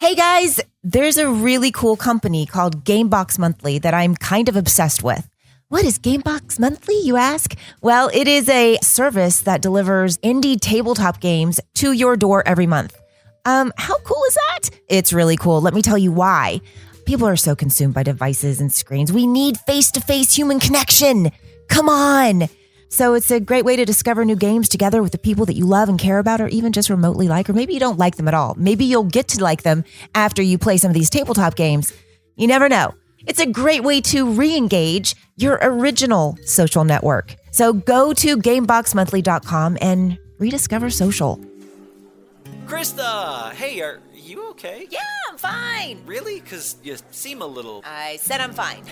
Hey guys, there's a really cool company called Gamebox Monthly that I'm kind of obsessed with. What is Gamebox Monthly, you ask? Well, it is a service that delivers indie tabletop games to your door every month. How cool is that? It's really cool. Let me tell you why. People are so consumed by devices and screens. We need face-to-face human connection. Come on. So it's a great way to discover new games together with the people that you love and care about, or even just remotely like, or maybe you don't like them at all. Maybe you'll get to like them after you play some of these tabletop games. You never know. It's a great way to re-engage your original social network. So go to GameboxMonthly.com and rediscover social. Krista! Hey, are you okay? Yeah, I'm fine. Really? Because you seem a little... I said I'm fine.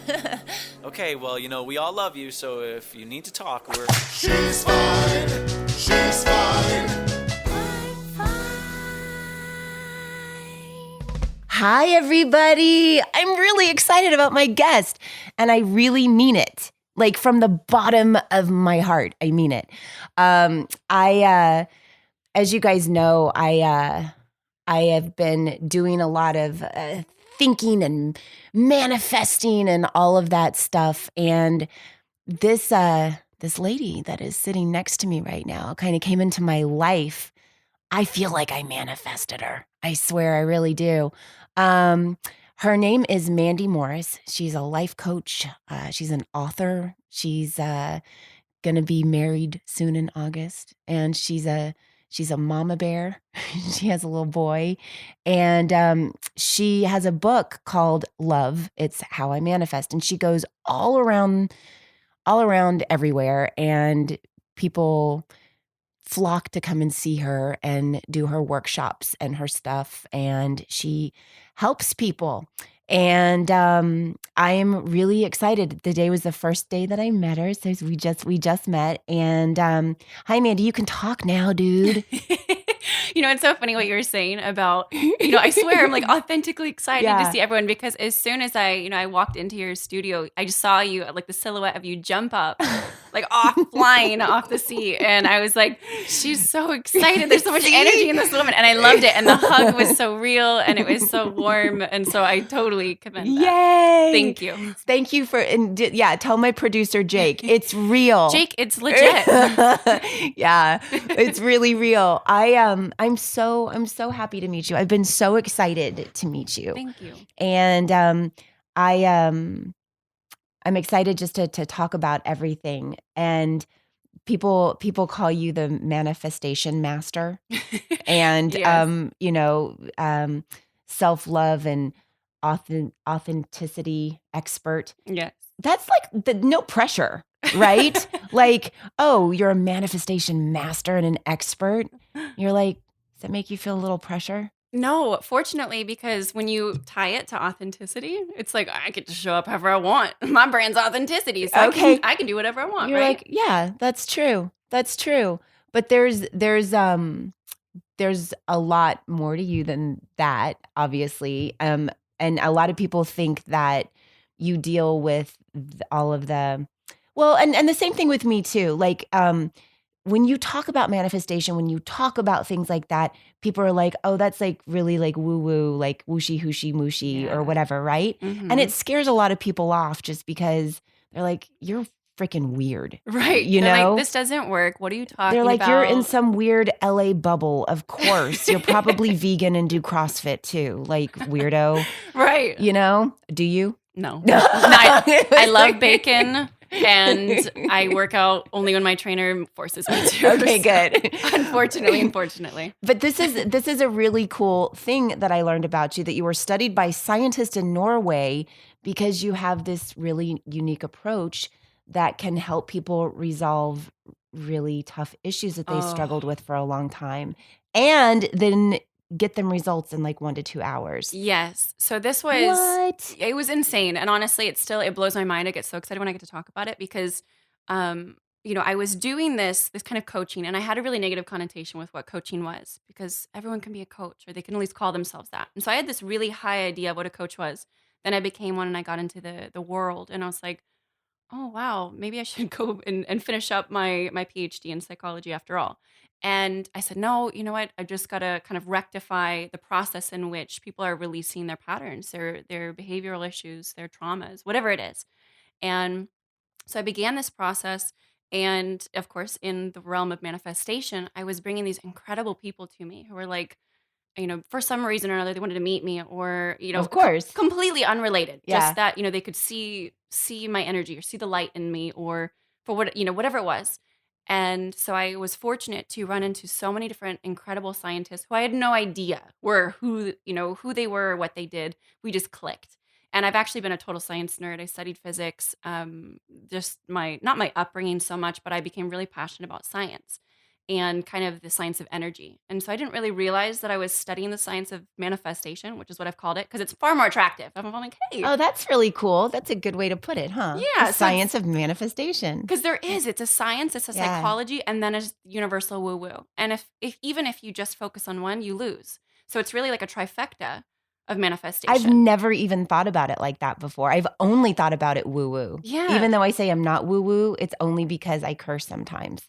Okay, well, we all love you, so if you need to talk, we're... She's fine. She's fine. Hi, everybody. I'm really excited about my guest, and I really mean it. Like from the bottom of my heart, I mean it. As you guys know, I have been doing a lot of thinking and manifesting and all of that stuff. And this lady that is sitting next to me right now kind of came into my life. I feel like I manifested her. I swear, I really do. Her name is Mandy Morris. She's a life coach. She's an author. She's going to be married soon in August, and she's a mama bear. She has a little boy, and she has a book called Love. It's How I Manifest, and she goes all around everywhere, and people flock to come and see her and do her workshops and her stuff, and she helps people. And I am really excited. The day was the first day that I met her, so we just met. And hi, Mandy, you can talk now, dude. It's so funny what you were saying about, I swear I'm like authentically excited to see everyone, because as soon as I walked into your studio, I just saw you, like the silhouette of you jump up, like flying off the seat. And I was like, she's so excited. There's so much energy in this woman. And I loved it. And the hug was so real and it was so warm. And so I totally commend that. Yay. Thank you. Thank you for, tell my producer, Jake, it's real. Jake, it's legit. Yeah, it's really real. I'm so happy to meet you. I've been so excited to meet you. Thank you. And I'm excited just to talk about everything. And people call you the manifestation master, and Yes. Self-love and authenticity expert. Yes. That's like no pressure, right? Like, oh, you're a manifestation master and an expert. You're like, does that make you feel a little pressure? No, fortunately, because when you tie it to authenticity, it's like I get to show up however I want. My brand's authenticity, so Okay. I can do whatever I want. You're right? like, yeah, that's true. That's true. But there's a lot more to you than that, obviously. And a lot of people think that you deal with all of the, well, and the same thing with me too. Like, when you talk about manifestation, when you talk about things like that, people are like, oh, that's like really like woo-woo, like wooshy, hooshy, mooshy, Yeah. or whatever, right? Mhm. And it scares a lot of people off just because they're like, you're freaking weird. Right. You They're know? like, this doesn't work. What are you talking They're like, about? you're in some weird LA bubble. Of course. You're probably vegan and do CrossFit too. Like, weirdo. Right. Do you? No. I love bacon. And I work out only when my trainer forces me to. Okay, good. Unfortunately. But this is a really cool thing that I learned about you, that you were studied by scientists in Norway because you have this really unique approach that can help people resolve really tough issues that they struggled with for a long time, and then get them results in like 1 to 2 hours. Yes. So this was, What? it was insane. And honestly, it blows my mind. I get so excited when I get to talk about it because, I was doing this kind of coaching, and I had a really negative connotation with what coaching was, because everyone can be a coach, or they can at least call themselves that. And so I had this really high idea of what a coach was. Then I became one and I got into the world, and I was like, oh, wow, maybe I should go and finish up my PhD in psychology after all. And I said, no, you know what? I just got to kind of rectify the process in which people are releasing their patterns, their behavioral issues, their traumas, whatever it is. And so I began this process. And of course, in the realm of manifestation, I was bringing these incredible people to me who were like, for some reason or another, they wanted to meet me, or, Of course. completely unrelated. Just Yeah. that, they could see my energy or see the light in me, or for whatever it was. And so I was fortunate to run into so many different incredible scientists who I had no idea who they were, or what they did. We just clicked. And I've actually been a total science nerd. I studied physics, just not my upbringing so much, but I became really passionate about science and kind of the science of energy. And so I didn't really realize that I was studying the science of manifestation, which is what I've called it, because it's far more attractive. I'm like, hey, Oh, that's really cool. That's a good way to put it, huh? The yeah. So science of manifestation. because it's a science, it's a Yeah. psychology, and then it's universal woo woo. And if even if you just focus on one, you lose. So it's really like a trifecta of manifestation. I've never even thought about it like that before. I've only thought about it woo woo. Yeah. Even though I say I'm not woo woo, it's only because I curse sometimes.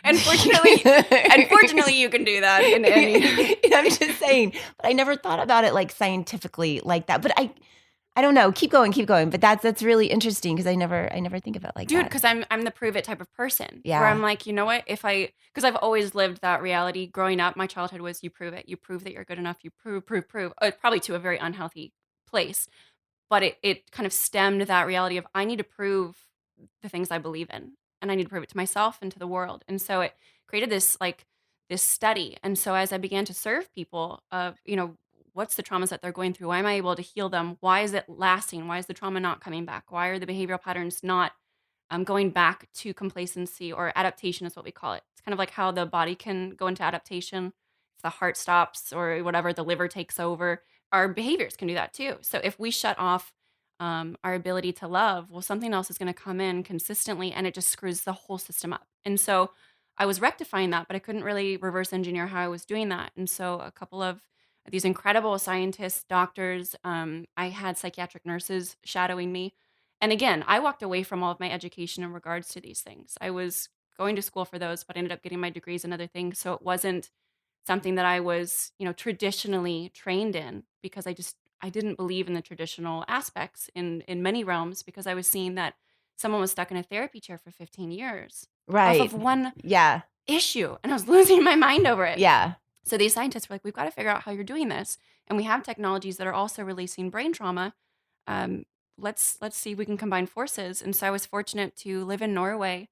Unfortunately, you can do that in any. I'm just saying, but I never thought about it like scientifically like that. But I don't know. Keep going. But that's really interesting because I never think of it like Dude, that. because I'm the prove it type of person. Yeah. Where I'm like, you know what? Because I've always lived that reality. Growing up, my childhood was you prove it. You prove that you're good enough. You prove. Probably to a very unhealthy place. But it kind of stemmed that reality of I need to prove the things I believe in. And I need to prove it to myself and to the world. And so it created this study. And so as I began to serve people of, what's the traumas that they're going through? Why am I able to heal them? Why is it lasting? Why is the trauma not coming back? Why are the behavioral patterns not going back to complacency, or adaptation is what we call it. It's kind of like how the body can go into adaptation. If the heart stops or whatever, the liver takes over, our behaviors can do that too. So if we shut off our ability to love, well, something else is going to come in consistently, and it just screws the whole system up. And so I was rectifying that, but I couldn't really reverse engineer how I was doing that. And so a couple of these incredible scientists, doctors, I had psychiatric nurses shadowing me. And again, I walked away from all of my education in regards to these things. I was going to school for those, but I ended up getting my degrees in other things. So it wasn't something that I was, traditionally trained in, because I didn't believe in the traditional aspects in many realms, because I was seeing that someone was stuck in a therapy chair for 15 years off Right. of one Yeah. issue, and I was losing my mind over it. Yeah. So these scientists were like, we've got to figure out how you're doing this. And we have technologies that are also releasing brain trauma. Um, let's see if we can combine forces. And so I was fortunate to live in Norway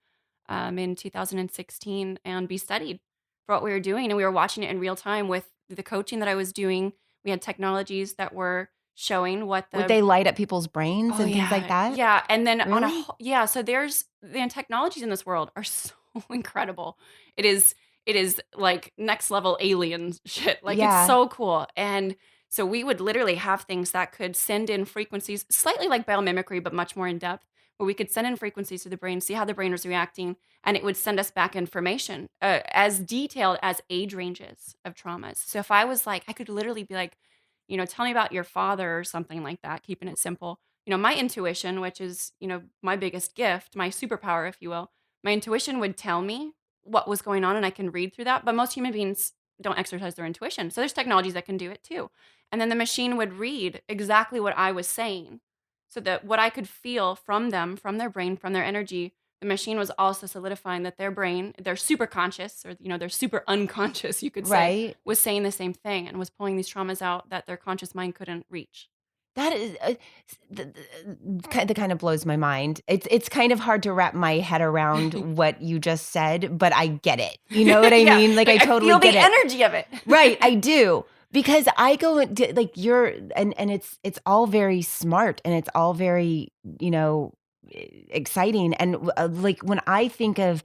in 2016 and be studied for what we were doing. And we were watching it in real time with the coaching that I was doing. We had technologies that were showing what Would they light up people's brains and things like that? Yeah. And then Really? so there's the technologies in this world are so incredible. It is like next level alien shit. Like Yeah. it's so cool. And so we would literally have things that could send in frequencies, slightly like biomimicry, but much more in depth, where we could send in frequencies to the brain, see how the brain was reacting, and it would send us back information as detailed as age ranges of traumas. So if I was like, I could literally be like, tell me about your father or something like that, keeping it simple. My intuition, which is, my biggest gift, my superpower, if you will, my intuition would tell me what was going on, and I can read through that. But most human beings don't exercise their intuition. So there's technologies that can do it too. And then the machine would read exactly what I was saying, so that what I could feel from them, from their brain, from their energy, the machine was also solidifying that their brain, their super conscious, or, their super unconscious, you could say, Right. was saying the same thing and was pulling these traumas out that their conscious mind couldn't reach. That is that kind of blows my mind. It's kind of hard to wrap my head around what you just said, but I get it. You know what I Yeah, mean? Like I totally feel get the it. energy of it. Right, I do. Because I go like you're and it's all very smart, and it's all very, exciting, and like when I think of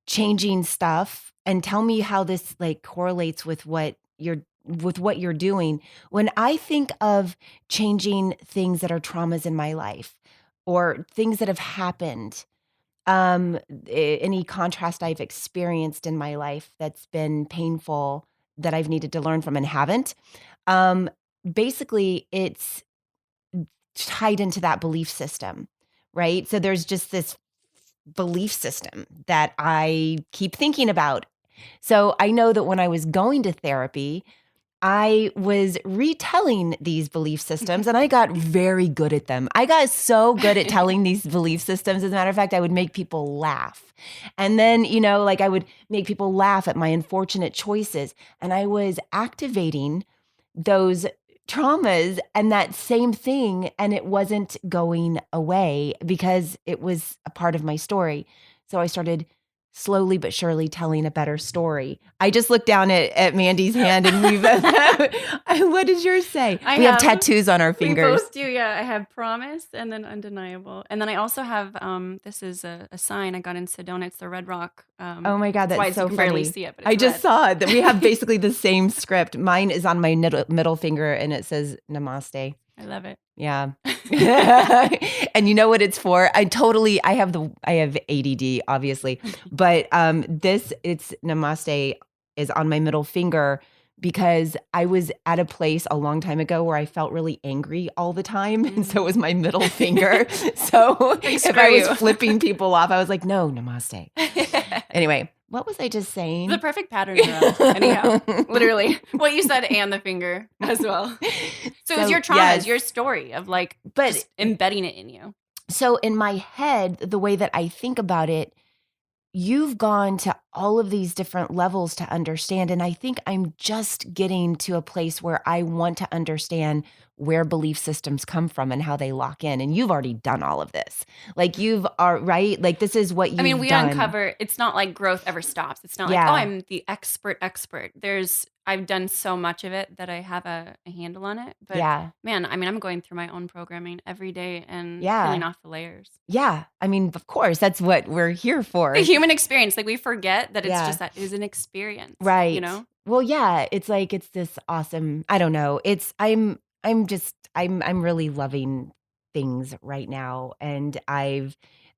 changing stuff, and tell me how this like correlates with what you're doing. When I think of changing things that are traumas in my life, or things that have happened, any contrast I've experienced in my life that's been painful, that I've needed to learn from and haven't, um, basically it's tied into that belief system, right? So there's just this belief system that I keep thinking about. So I know that when I was going to therapy, I was retelling these belief systems and I got very good at them. I got so good at telling these belief systems. As a matter of fact, I would make people laugh. And then, like I would make people laugh at my unfortunate choices. And I was activating those traumas and that same thing. And it wasn't going away because it was a part of my story. So I started slowly but surely telling a better story. I just looked down at Mandy's hand and we've, what does yours say? We have tattoos on our fingers. We both do, yeah. I have promise and then undeniable. And then I also have, this is a sign I got in Sedona. It's the Red Rock. Oh my God, that's so you can funny. barely see it, but it's I just red. saw it. That we have basically the same script. Mine is on my middle finger and it says Namaste. I love it. Yeah. And you know what it's for? I have ADD obviously, but it's Namaste is on my middle finger because I was at a place a long time ago where I felt really angry all the time. And so it was my middle finger. So if I was flipping people off, I was like, no, Namaste. Anyway, what was I just saying? The perfect pattern for us. Anyhow, literally what you said and the finger as well. So it was your trauma, yes. your story of just embedding it in you. So in my head, the way that I think about it, you've gone to all of these different levels to understand. And I think I'm just getting to a place where I want to understand where belief systems come from and how they lock in. And you've already done all of this. Like right? Like this is what you've done. We uncover, it's not like growth ever stops. It's not like, oh, I'm the expert. I've done so much of it that I have a handle on it. But man, I'm going through my own programming every day and peeling off the layers. Yeah. Of course, that's what we're here for. The human experience. Like we forget that it's just that it is an experience. Right. Well, yeah, it's like, it's this awesome, I don't know. I'm really loving things right now. And I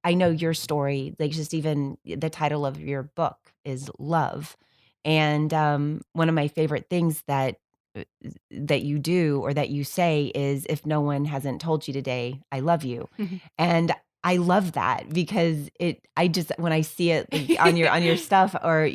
know your story, like just even the title of your book is Love. And one of my favorite things that you do or that you say is, if no one hasn't told you today, I love you. And I love that because when I see it on your stuff or,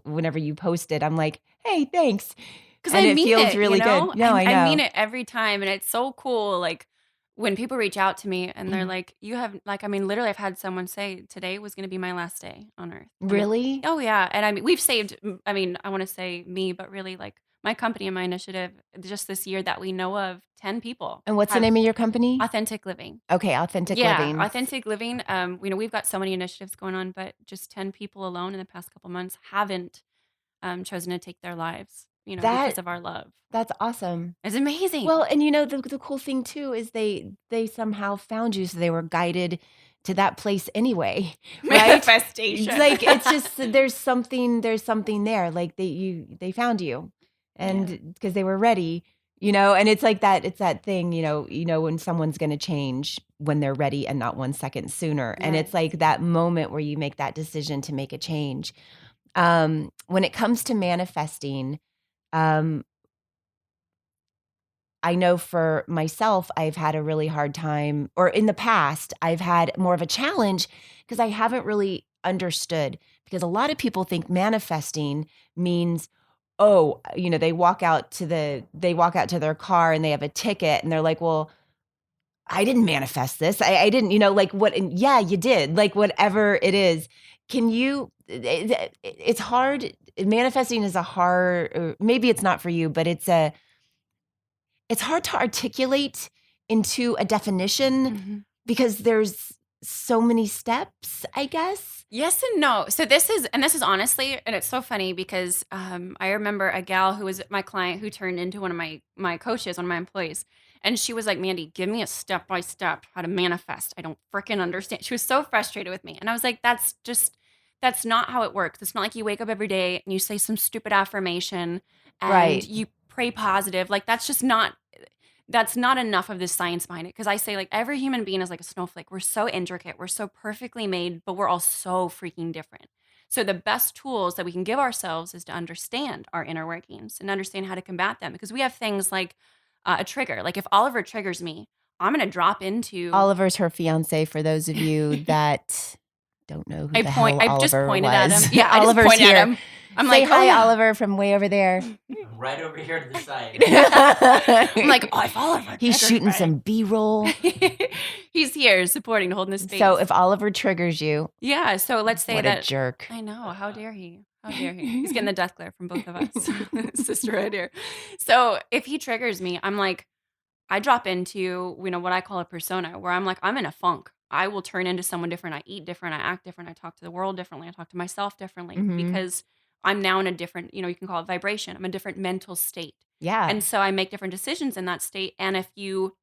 whenever you post it, I'm like, hey, thanks. Because I mean feels really good. No, I know. I mean it every time. And it's so cool. Like when people reach out to me and they're like, literally I've had someone say today was going to be my last day on earth. Really? Oh yeah. And we've saved, I want to say me, but really like my company and my initiative just this year that we know of 10 people. And what's the name of your company? Authentic Living. Okay. Authentic Living. Authentic Living. We've got so many initiatives going on, but just 10 people alone in the past couple months haven't chosen to take their lives. Because of our love. That's awesome. It's amazing. Well, and the cool thing too is they somehow found you, so they were guided to that place anyway. Right? Manifestation. Like it's just there's something there. Like they found you, and because they were ready, and it's like that. It's that thing, when someone's going to change when they're ready and not 1 second sooner. Right. And it's like that moment where you make that decision to make a change. When it comes to manifesting. I know for myself, I've had a really hard time, or in the past, I've had more of a challenge because I haven't really understood. Because a lot of people think manifesting means, they walk out to their car and they have a ticket and they're like, well, I didn't manifest this. I didn't, like what? And yeah, you did. Like whatever it is. Can you? It's hard. Manifesting is maybe it's not for you, but it's hard to articulate into a definition because there's so many steps, I guess. Yes and no. So this is honestly, and it's so funny because I remember a gal who was my client who turned into one of my coaches, one of my employees. And she was like, Mandy, give me a step-by-step how to manifest. I don't freaking understand. She was so frustrated with me. And I was like, that's not how it works. It's not like you wake up every day and you say some stupid affirmation and you pray positive. Like that's not enough of the science behind it. Because I say like every human being is like a snowflake. We're so intricate. We're so perfectly made, but we're all so freaking different. So the best tools that we can give ourselves is to understand our inner workings and understand how to combat them. Because we have things like a trigger. Like if Oliver triggers me, I'm going to drop into... Oliver's her fiance, for those of you that don't know who the hell I just Oliver pointed at was. him. Yeah, I just Oliver's pointed here. at him. I'm Say like, hi, oh, yeah. Oliver, from way over there. Right over here to the side. I'm like, oh, if Oliver He's triggers shooting me. some B-roll. He's here supporting, holding the space. So if Oliver triggers you, yeah, so let's say what that a jerk. I know. How dare he? How dare he? He's getting the death glare from both of us. Sister right here. So if he triggers me, I'm like, I drop into, what I call a persona where I'm like, I'm in a funk. I will turn into someone different. I eat different. I act different. I talk to the world differently. I talk to myself differently because I'm now in a different, you can call it vibration. I'm in a different mental state. Yeah. And so I make different decisions in that state. And if you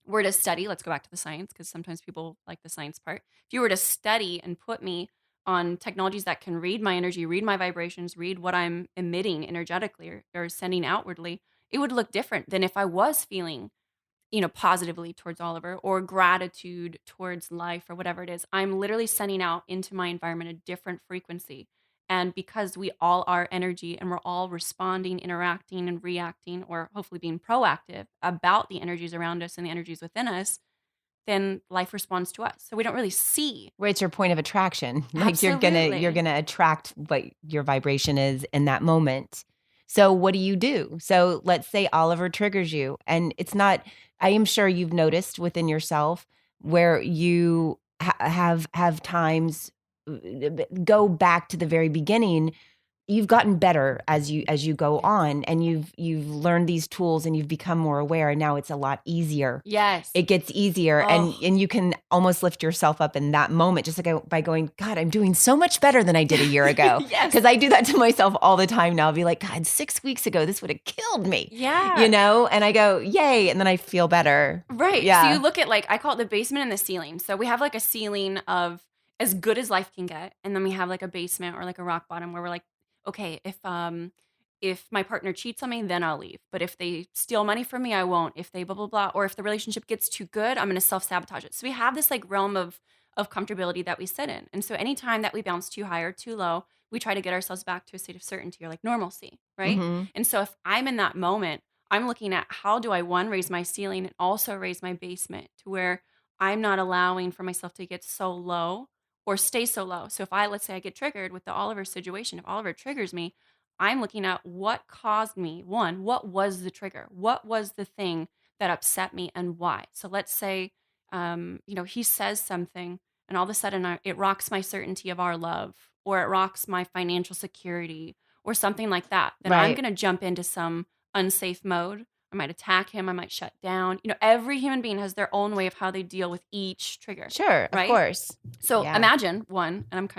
were to study, let's go back to the science because sometimes people like the science part. If you were to study and put me on technologies that can read my energy, read my vibrations, read what I'm emitting energetically or sending outwardly, it would look different than if I was feeling positively towards Oliver or gratitude towards life or whatever it is. I'm literally sending out into my environment a different frequency. And because we all are energy and we're all responding, interacting, and reacting, or hopefully being proactive about the energies around us and the energies within us, then life responds to us. So we don't really see. Where it's your point of attraction. Like Absolutely. you're gonna attract what your vibration is in that moment. So what do you do? So let's say Oliver triggers you, and it's not. I am sure you've noticed within yourself where you have times go back to the very beginning. You've gotten better as you go on, and you've learned these tools, and you've become more aware, and now it's a lot easier. Yes. It gets easier, and you can almost lift yourself up in that moment just by going, God, I'm doing so much better than I did a year ago. Yes. Because I do that to myself all the time now. I'll be like, God, 6 weeks ago, this would have killed me. Yeah. And I go, yay, and then I feel better. Right. Yeah. So you look at I call it the basement and the ceiling. So we have a ceiling of as good as life can get. And then we have a basement or a rock bottom where we're like, okay, if my partner cheats on me, then I'll leave. But if they steal money from me, I won't. If they blah, blah, blah. Or if the relationship gets too good, I'm going to self-sabotage it. So we have this realm of comfortability that we sit in. And so anytime that we bounce too high or too low, we try to get ourselves back to a state of certainty or normalcy, right? Mhm. And so if I'm in that moment, I'm looking at how do I, one, raise my ceiling and also raise my basement to where I'm not allowing for myself to get so low or stay so low. So if let's say I get triggered with the Oliver situation, if Oliver triggers me, I'm looking at what caused me, one, what was the trigger? What was the thing that upset me and why? So let's say, he says something and all of a sudden it rocks my certainty of our love or it rocks my financial security or something like that. Then I'm Right. going to jump into some unsafe mode. I might attack him. I might shut down. Every human being has their own way of how they deal with each trigger. Sure, Right? of course. So Yeah. imagine one, and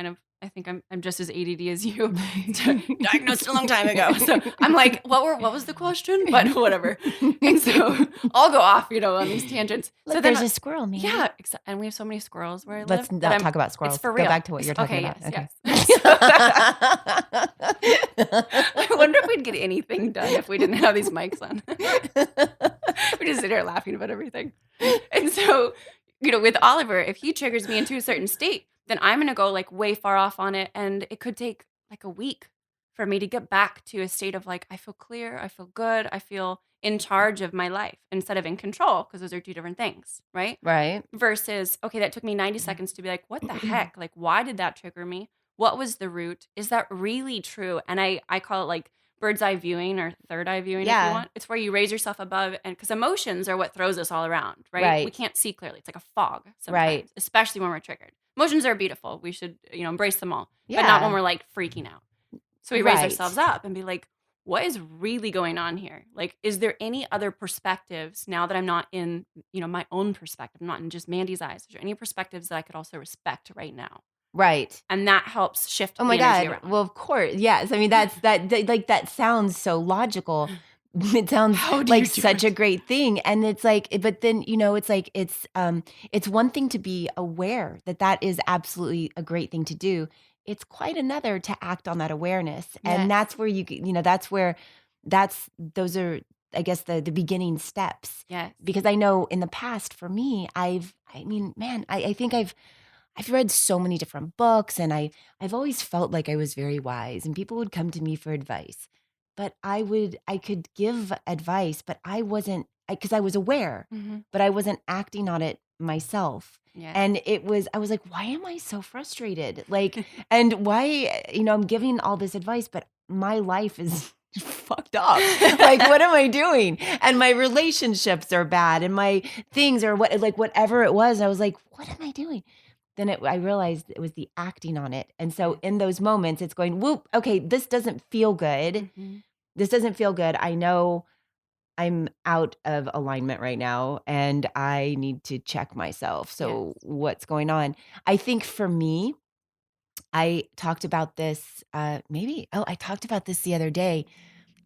I think I'm just as ADD as you, diagnosed a long time ago. So I'm like, what was the question? But whatever. And so I'll go off, on these tangents. Look, so then, there's a squirrel, man. yeah, and we have so many squirrels where I Let's live. that not talk about squirrels. It's for real. Go back to what you're talking okay, about. Yes. I wonder if we'd get anything done if we didn't have these mics on. We just sit here laughing about everything. And so, with Oliver, if he triggers me into a certain state, then I'm going to go way far off on it. And it could take a week for me to get back to a state of I feel clear, I feel good, I feel in charge of my life instead of in control, because those are two different things, right? Right. Versus, okay, that took me 90 seconds to be like, what the heck? Why did that trigger me? What was the root? Is that really true? And I call it bird's eye viewing or third eye viewing if Yeah. you want. It's where you raise yourself above, and because emotions are what throws us all around, right? Right. We can't see clearly. It's like a fog sometimes, Right. especially when we're triggered. Emotions are beautiful. We should, embrace them all, but Yeah. not when we're freaking out. So we raise Right. ourselves up and be like, what is really going on here? Is there any other perspectives now that I'm not in, my own perspective? I'm not in just Mandy's eyes. Is there any perspectives that I could also respect right now? Right. And that helps shift Oh my the energy God. around. Well, of course. Yes. I mean, that sounds so logical. It sounds How do like you do such it? a great thing. And it's but then, it's one thing to be aware that is absolutely a great thing to do. It's quite another to act on that awareness. And Yes. that's where those are, I guess, the beginning steps. Yes. Because I know in the past for me, I think I've read so many different books, and I've always felt like I was very wise, and people would come to me for advice. But I could give advice, but I wasn't, because I was aware, Mm-hmm. but I wasn't acting on it myself. Yeah. And I was like, why am I so frustrated? Like, and why, I'm giving all this advice, but my life is fucked up. Like, what am I doing? And my relationships are bad and my things are whatever it was. I was like, what am I doing? Then I realized it was the acting on it. And so in those moments, it's going, whoop, okay, this doesn't feel good. Mhm. This doesn't feel good. I know I'm out of alignment right now and I need to check myself. So what's going on? I think for me, I talked about this I talked about this the other day,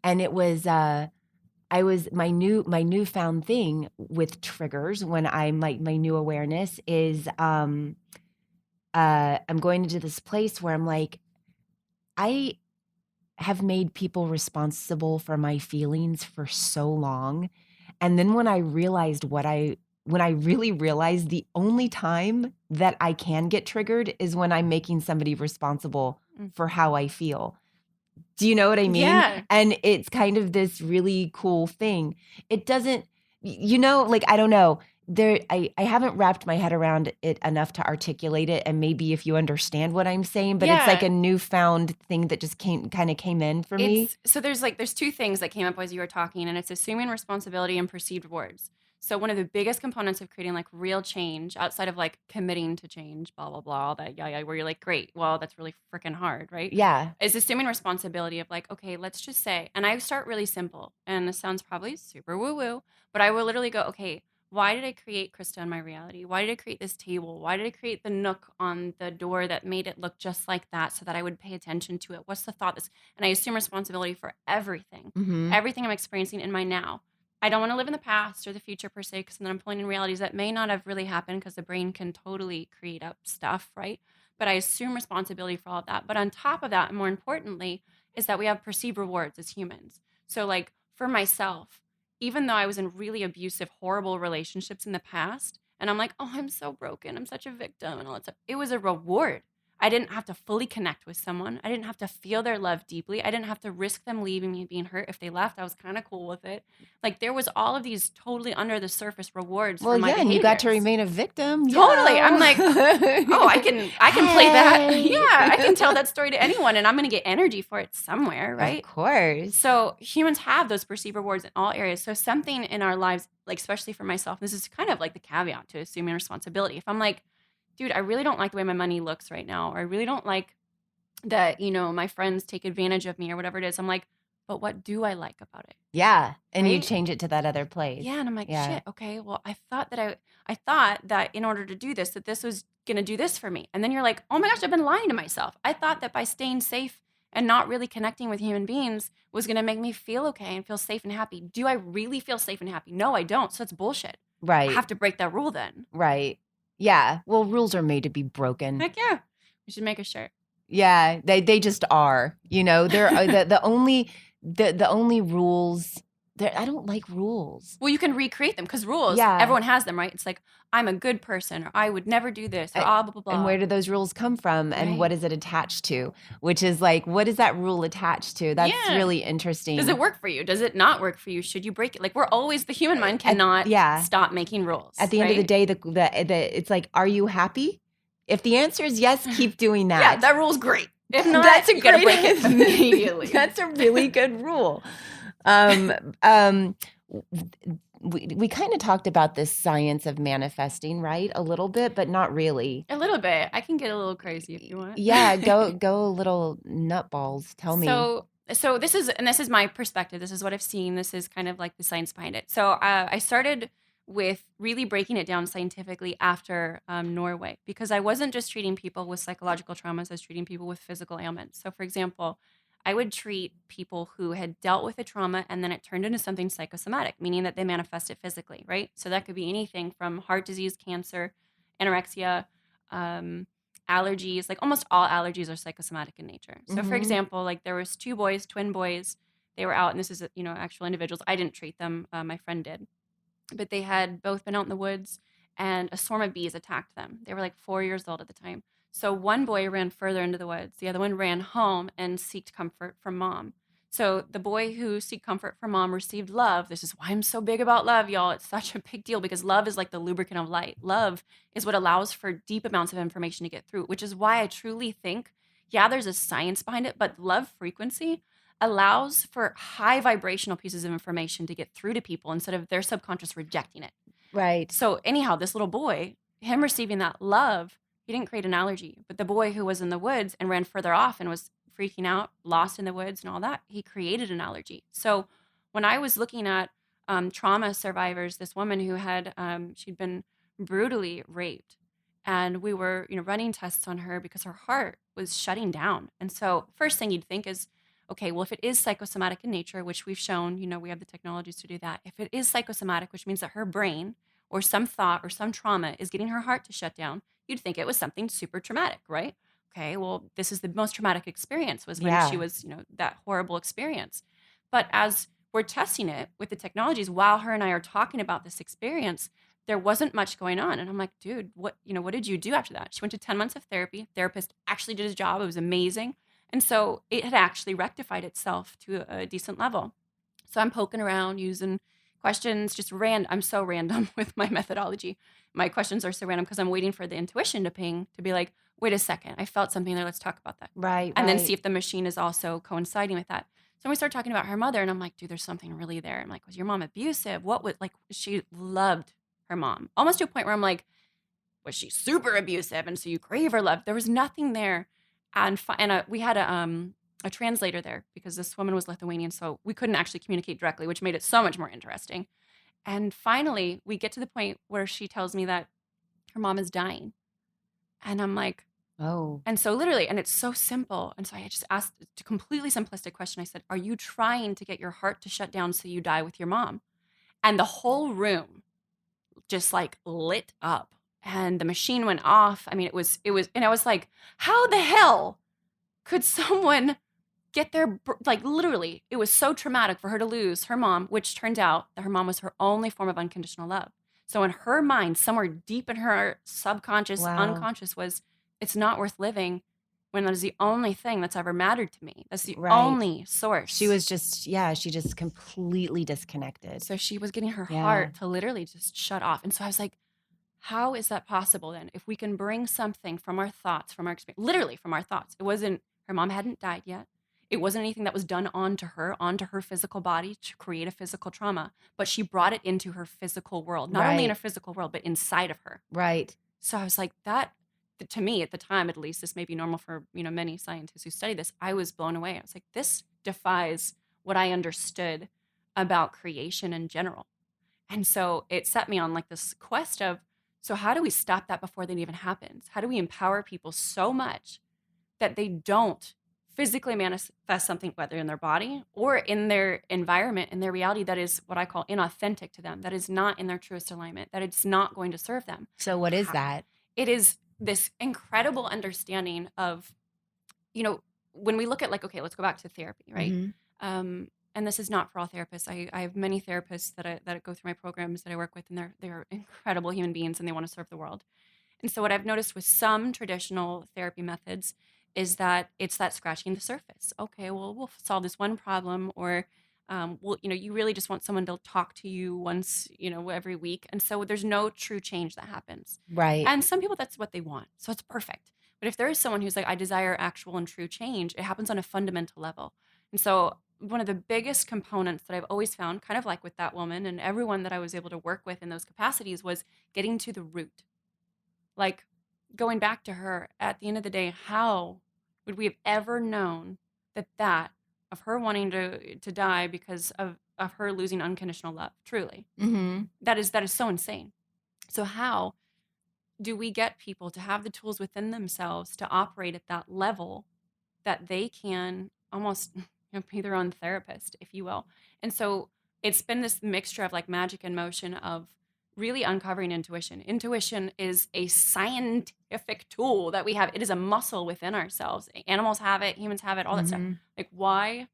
and it was I was my newfound thing with triggers when I'm like my new awareness is I'm going into this place where I'm like, I have made people responsible for my feelings for so long. And then when I really realized the only time that I can get triggered is when I'm making somebody responsible Mm. for how I feel. Do you know what I mean? Yeah. And it's kind of this really cool thing. It doesn't, like, I don't know. I haven't wrapped my head around it enough to articulate it. And maybe if you understand what I'm saying, but it's like Yeah. a newfound thing that just came in for me. So there's two things that came up as you were talking, and it's assuming responsibility and perceived rewards. So one of the biggest components of creating like real change outside of like committing to change, blah blah blah, all that where you're like, great, well that's really freaking hard, right? Yeah. Is assuming responsibility of like, okay, let's just say, and I start really simple, and this sounds probably super woo woo, but I will literally go, okay, why did I create Krista in my reality? Why did I create this table? Why did I create the nook on the door that made it look just like that so that I would pay attention to it? What's the thought? And I assume responsibility for everything, Mm-hmm. everything I'm experiencing in my now. I don't want to live in the past or the future per se, because then I'm pulling in realities that may not have really happened, because the brain can totally create up stuff, right? But I assume responsibility for all of that. But on top of that, and more importantly, is that we have perceived rewards as humans. So like for myself, even though I was in really abusive, horrible relationships in the past, and I'm like, oh, I'm so broken, I'm such a victim and all that stuff, it was a reward. I didn't have to fully connect with someone. I didn't have to feel their love deeply. I didn't have to risk them leaving me and being hurt. If they left, I was kind of cool with it. Like there was all of these totally under the surface rewards for my and you got to behaviors. remain a victim. Totally. I'm like, oh, I can play that. Hey. Yeah, I can tell that story to anyone, and I'm going to get energy for it somewhere, right? Of course. So humans have those perceived rewards in all areas. So something in our lives, like especially for myself, this is kind of like the caveat to assuming responsibility. If I'm like, dude, I really don't like the way my money looks right now, or I really don't like that, my friends take advantage of me or whatever it is. I'm like, but what do I like about it? Yeah. And you Right? change it to that other place. Yeah, and I'm like, Yeah. shit, okay, well, I thought that in order to do this, that this was gonna do this for me. And then you're like, oh my gosh, I've been lying to myself. I thought that by staying safe and not really connecting with human beings was gonna make me feel okay and feel safe and happy. Do I really feel safe and happy? No, I don't. So it's bullshit. Right. I have to break that rule then. Right. Yeah. Well, rules are made to be broken. Heck yeah. We should make a shirt. Yeah. They just are. They're the only rules. I don't like rules. Well, you can recreate them, because rules, Yeah. everyone has them, right? It's like, I'm a good person, or I would never do this, or blah, blah, blah. And where do those rules come from? And Right. what is it attached to? Which is like, what is that rule attached to? That's Yeah. really interesting. Does it work for you? Does it not work for you? Should you break it? Like, we're always, the human mind cannot stop making rules. At the end of the day, it's like, are you happy? If the answer is yes, keep doing that. Yeah, that rule's great. If not, That's a you gotta great- break it immediately. That's a really good rule. We kind of talked about this science of manifesting, right? A little bit, but not really. A little bit. I can get a little crazy if you want. Yeah, go a little nutballs. Tell me. So this is my perspective. This is what I've seen. This is kind of like the science behind it. So I started with really breaking it down scientifically after Norway, because I wasn't just treating people with psychological traumas. I was treating people with physical ailments. So for example, I would treat people who had dealt with a trauma and then it turned into something psychosomatic, meaning that they manifest it physically, right? So that could be anything from heart disease, cancer, anorexia, allergies. Like almost all allergies are psychosomatic in nature. So for Mhm. example, like there was two boys, twin boys. They were out, and this is, actual individuals. I didn't treat them. My friend did. But they had both been out in the woods, and a swarm of bees attacked them. They were like 4 years old at the time. So one boy ran further into the woods. The other one ran home and sought comfort from mom. So the boy who seek comfort from mom received love. This is why I'm so big about love, y'all. It's such a big deal because love is like the lubricant of light. Love is what allows for deep amounts of information to get through, which is why I truly think, yeah, there's a science behind it, but love frequency allows for high vibrational pieces of information to get through to people instead of their subconscious rejecting it. Right. So anyhow, this little boy, him receiving that love, he didn't create an allergy. But the boy who was in the woods and ran further off and was freaking out, lost in the woods and all that, he created an allergy. So when I was looking at trauma survivors, this woman who had she'd been brutally raped, and we were running tests on her because her heart was shutting down. And so first thing you'd think is, okay, well, if it is psychosomatic in nature, which we've shown, we have the technologies to do that. If it is psychosomatic, which means that her brain or some thought or some trauma is getting her heart to shut down, you'd think it was something super traumatic, right? Okay, well, this is the most traumatic experience was when Yeah. she was, that horrible experience. But as we're testing it with the technologies, while her and I are talking about this experience, there wasn't much going on. And I'm like, dude, what did you do after that? She went to 10 months of therapy. Therapist actually did his job. It was amazing. And so it had actually rectified itself to a decent level. So I'm poking around using questions, just random. I'm so random with my methodology. My questions are so random because I'm waiting for the intuition to ping to be like, wait a second, I felt something there. Let's talk about that. Right. And then right. see if the machine is also coinciding with that. So we start talking about her mother, and I'm like, dude, there's something really there. I'm like, was your mom abusive? What was like? She loved her mom, almost to a point where I'm like, was she super abusive? And so you crave her love. There was nothing there, and we had a translator there because this woman was Lithuanian, so we couldn't actually communicate directly, which made it so much more interesting. And finally, we get to the point where she tells me that her mom is dying, and I'm like, Oh. and so literally, and it's so simple. And so I just asked a completely simplistic question. I said, are you trying to get your heart to shut down so you die with your mom? And the whole room just like lit up and the machine went off. I mean, it was, and I was like, how the hell could someone get their, like literally, it was so traumatic for her to lose her mom, which turned out that her mom was her only form of unconditional love. So in her mind, somewhere deep in her subconscious, Wow. unconscious was, it's not worth living when that is the only thing that's ever mattered to me. That's the Right. only source. She was just, she just completely disconnected. So she was getting her Yeah. heart to literally just shut off. And so I was like, how is that possible then? If we can bring something from our thoughts, from our experience, literally from our thoughts. It wasn't, her mom hadn't died yet. It wasn't anything that was done onto her physical body to create a physical trauma, but she brought it into her physical world, not only in Right. her physical world, but inside of her. Right. So I was like, that, to me at the time, at least, this may be normal for, many scientists who study this. I was blown away. I was like, this defies what I understood about creation in general. And so it set me on like this quest of, so how do we stop that before that even happens? How do we empower people so much that they don't physically manifest something, whether in their body or in their environment, in their reality, that is what I call inauthentic to them, that is not in their truest alignment, that it's not going to serve them? So what is that? It is this incredible understanding of, when we look at like, okay, let's go back to therapy, right? Mhm. And this is not for all therapists. I have many therapists that go through my programs that I work with, and they're incredible human beings, and they want to serve the world. And so what I've noticed with some traditional therapy methods is that it's that scratching the surface. Okay, well, we'll solve this one problem, or you really just want someone to talk to you once, every week. And so there's no true change that happens. Right. And some people, that's what they want. So it's perfect. But if there is someone who's like, I desire actual and true change, it happens on a fundamental level. And so one of the biggest components that I've always found, kind of like with that woman and everyone that I was able to work with in those capacities, was getting to the root. Like going back to her at the end of the day, how would we have ever known that of her wanting to die because of her losing unconditional love, truly, Mm-hmm. that is so insane. So how do we get people to have the tools within themselves to operate at that level that they can almost be their own therapist, if you will? And so it's been this mixture of like magic and motion of really uncovering intuition. Intuition is a scientific tool that we have. It is a muscle within ourselves. Animals have it, humans have it, all that stuff. Mhm. Like why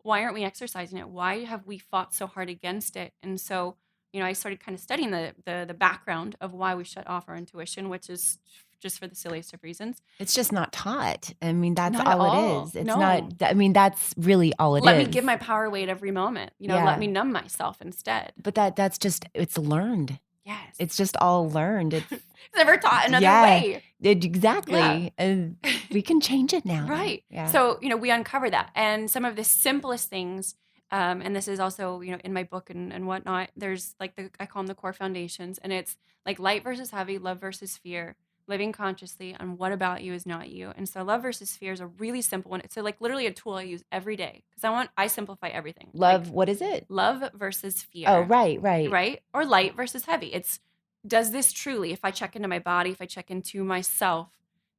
aren't we exercising it? Why have we fought so hard against it? And so, I started kind of studying the background of why we shut off our intuition, which is just for the silliest of reasons. It's just not taught. I mean, that's Not at all all. it is. It's No. not, I mean, that's really all it is. Let me give my power away at every moment. Yeah. Let me numb myself instead. But that's just, it's learned. Yes. It's just all learned. It's never taught another Yeah. way. exactly. Yeah. And we can change it now. Right. Yeah. So, we uncover that. And some of the simplest things, and this is also, in my book and whatnot, there's like I call them the core foundations. And it's like light versus heavy, love versus fear, living consciously, and what about you is not you. And so love versus fear is a really simple one. It's like literally a tool I use every day because I simplify everything. Love, what is it? Love versus fear. Oh, right. Right? Or light versus heavy. It's, does this truly, if I check into my body, if I check into myself,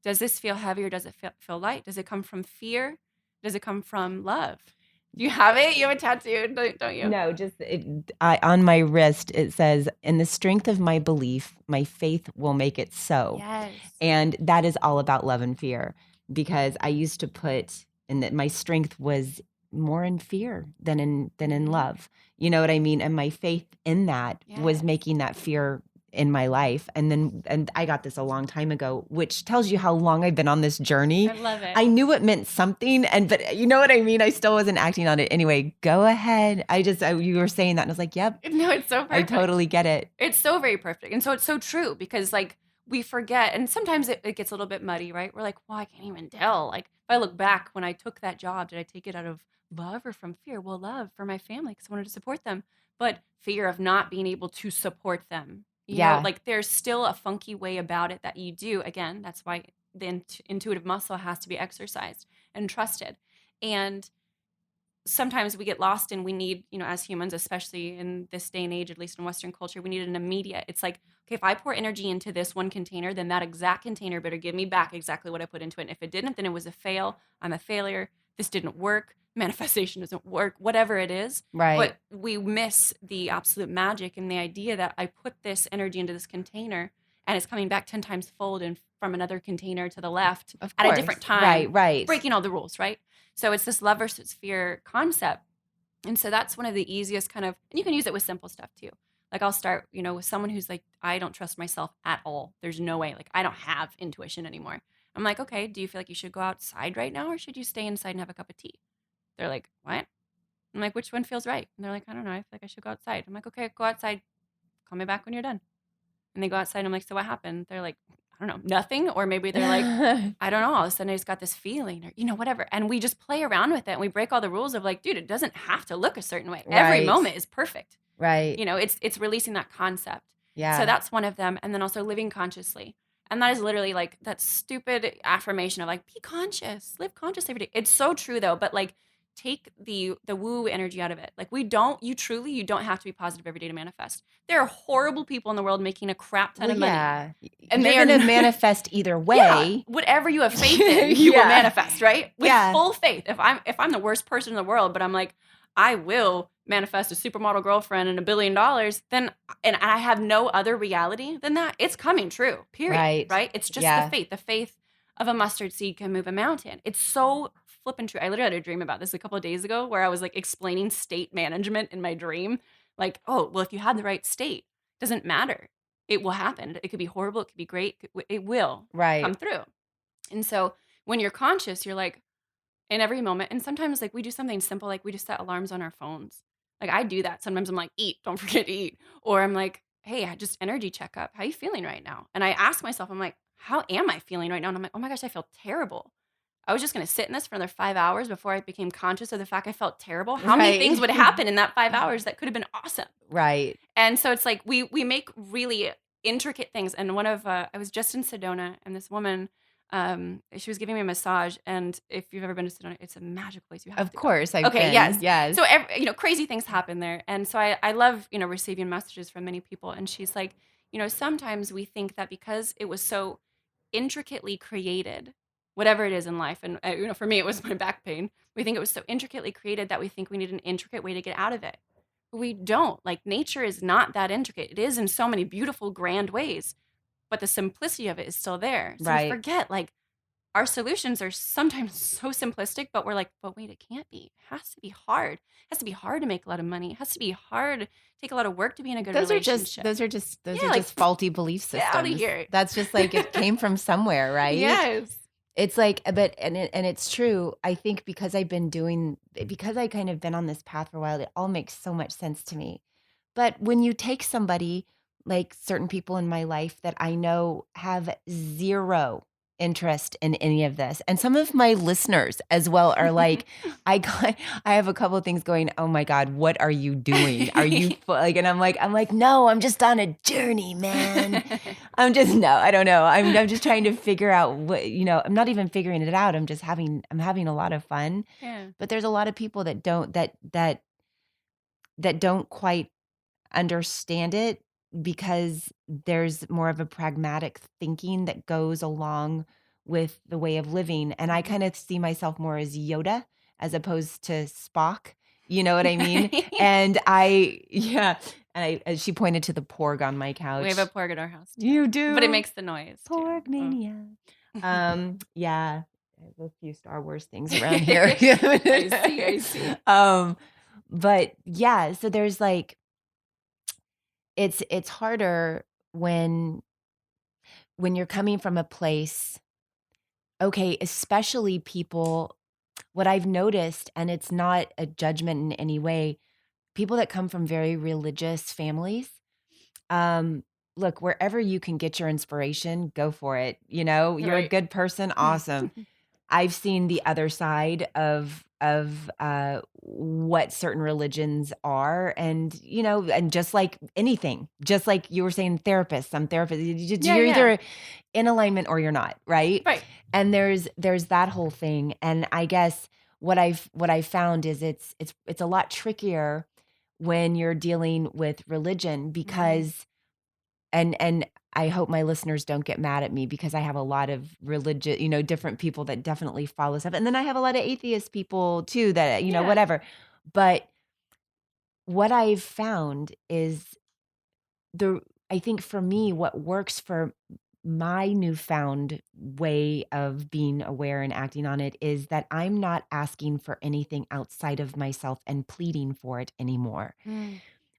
does this feel heavy or does it feel light? Does it come from fear? Does it come from love? Do you have it? You have a tattoo, don't you? No, just on my wrist, it says, in the strength of my belief, my faith will make it so. Yes. And that is all about love and fear, because I used to put in that my strength was more in fear than in love. You know what I mean? And my faith in that was Yes. making that fear in my life. And I got this a long time ago, which tells you how long I've been on this journey. I love it. I knew it meant something, but you know what I mean? I still wasn't acting on it. Anyway, go ahead. You were saying that and I was like, yep, No, it's so perfect. I totally get it. It's so very perfect. And so it's so true because like we forget, and sometimes it gets a little bit muddy, right? We're like, well, I can't even tell. Like if I look back when I took that job, did I take it out of love or from fear? Well, love for my family because I wanted to support them, but fear of not being able to support them. Yeah. Like there's still a funky way about it that you do. Again, that's why the intuitive muscle has to be exercised and trusted. And sometimes we get lost and we need, as humans, especially in this day and age, at least in Western culture, we need an immediate. It's like, okay, if I pour energy into this one container, then that exact container better give me back exactly what I put into it. And if it didn't, then it was a fail. I'm a failure. This didn't work. Manifestation doesn't work, whatever it is. Right. But we miss the absolute magic and the idea that I put this energy into this container and it's coming back 10 times fold and from another container to the left Of at a course. different time. Right. Breaking all the rules, right? So it's this love versus fear concept. And so that's one of the easiest and you can use it with simple stuff too. Like I'll start, with someone who's like, I don't trust myself at all. There's no way. Like I don't have intuition anymore. I'm like, okay, do you feel like you should go outside right now or should you stay inside and have a cup of tea? They're like, what? I'm like, which one feels right? And they're like, I don't know. I feel like I should go outside. I'm like, okay, go outside. Call me back when you're done. And they go outside. And I'm like, so what happened? They're like, I don't know, nothing. Or maybe they're like, I don't know. All of a sudden I just got this feeling or, whatever. And we just play around with it. And we break all the rules of like, dude, it doesn't have to look a certain way. Every Right. moment is perfect. Right. It's releasing that concept. Yeah. So that's one of them. And then also living consciously. And that is literally like that stupid affirmation of like, be conscious, live conscious every day. It's so true though. But like, take the woo energy out of it. Like you don't have to be positive every day to manifest. There are horrible people in the world making a crap ton of money. Yeah. And You're they are going to manifest either way. Yeah, whatever you have faith in, you will Yeah. manifest, right? With Yeah. full faith. If I'm the worst person in the world, but I'm like, I will manifest a supermodel girlfriend and $1 billion, then and I have no other reality than that, it's coming true. Period. Right. It's just Yeah. the faith. The faith of a mustard seed can move a mountain. It's so flipping true. I literally had a dream about this a couple of days ago where I was like explaining state management in my dream. Like, oh, well, if you had the right state, doesn't matter. It will happen. It could be horrible. It could be great. It will Right. come through. And so when you're conscious, you're like in every moment. And sometimes like we do something simple, like we just set alarms on our phones. Like I do that. Sometimes I'm like, eat, don't forget to eat. Or I'm like, hey, I just energy checkup. How are you feeling right now? And I ask myself, I'm like, how am I feeling right now? And I'm like, oh my gosh, I feel terrible. I was just going to sit in this for another 5 hours before I became conscious of the fact I felt terrible. How many Right. things would happen in that 5 hours that could have been awesome? Right. And so it's like we make really intricate things. And one of I was just in Sedona, and this woman, she was giving me a massage. And if you've ever been to Sedona, it's a magical place. You have Of to go. course. I've Okay, been. yes. Yes. So crazy things happen there. And so I love receiving messages from many people. And she's like, sometimes we think that because it was so intricately created, whatever it is in life, and for me it was my back pain, we think it was so intricately created that we think we need an intricate way to get out of it. But we don't. Like nature is not that intricate. It is in so many beautiful, grand ways, but the simplicity of it is still there. So Right. we forget, like, our solutions are sometimes so simplistic, but we're like, but wait, it can't be. It has to be hard. It has to be hard to make a lot of money. It has to be hard take a lot of work to be in a good Those are relationship. just Yeah, like, faulty belief systems. get outta here. That's just like it came from somewhere, right? Yes. It's like, but and it's true. I think because I kind of been on this path for a while, it all makes so much sense to me. But when you take somebody like certain people in my life that I know have zero interest in any of this, and some of my listeners as well are like, I have a couple of things going. Oh my God, what are you doing? Are you like? And I'm like, no, I'm just on a journey, man. No, I don't know. I'm just trying to figure out what, I'm not even figuring it out. I'm having a lot of fun. Yeah. But there's a lot of people that don't quite understand it because there's more of a pragmatic thinking that goes along with the way of living. And I kind of see myself more as Yoda as opposed to Spock. You know what I mean? And she pointed to the porg on my couch. We have a porg at our house too. You do? But it makes the noise too. Porg Oh. mania. Yeah. I have a few Star Wars things around here. I see. But yeah, so there's like, it's harder when you're coming from a place, okay, especially people, what I've noticed, and it's not a judgment in any way, people that come from very religious families, look, wherever you can get your inspiration, go for it. You're a Right. good person, awesome. I've seen the other side of what certain religions are, and and just like anything, just like you were saying, some therapists, you're either in alignment or you're not, right? Right. And there's that whole thing, and I guess what I've found is it's a lot trickier when you're dealing with religion because and I hope my listeners don't get mad at me because I have a lot of religious, different people that definitely follow stuff. And then I have a lot of atheist people too that, Yeah. whatever. But what I've found is I think for me, what works for my newfound way of being aware and acting on it is that I'm not asking for anything outside of myself and pleading for it anymore.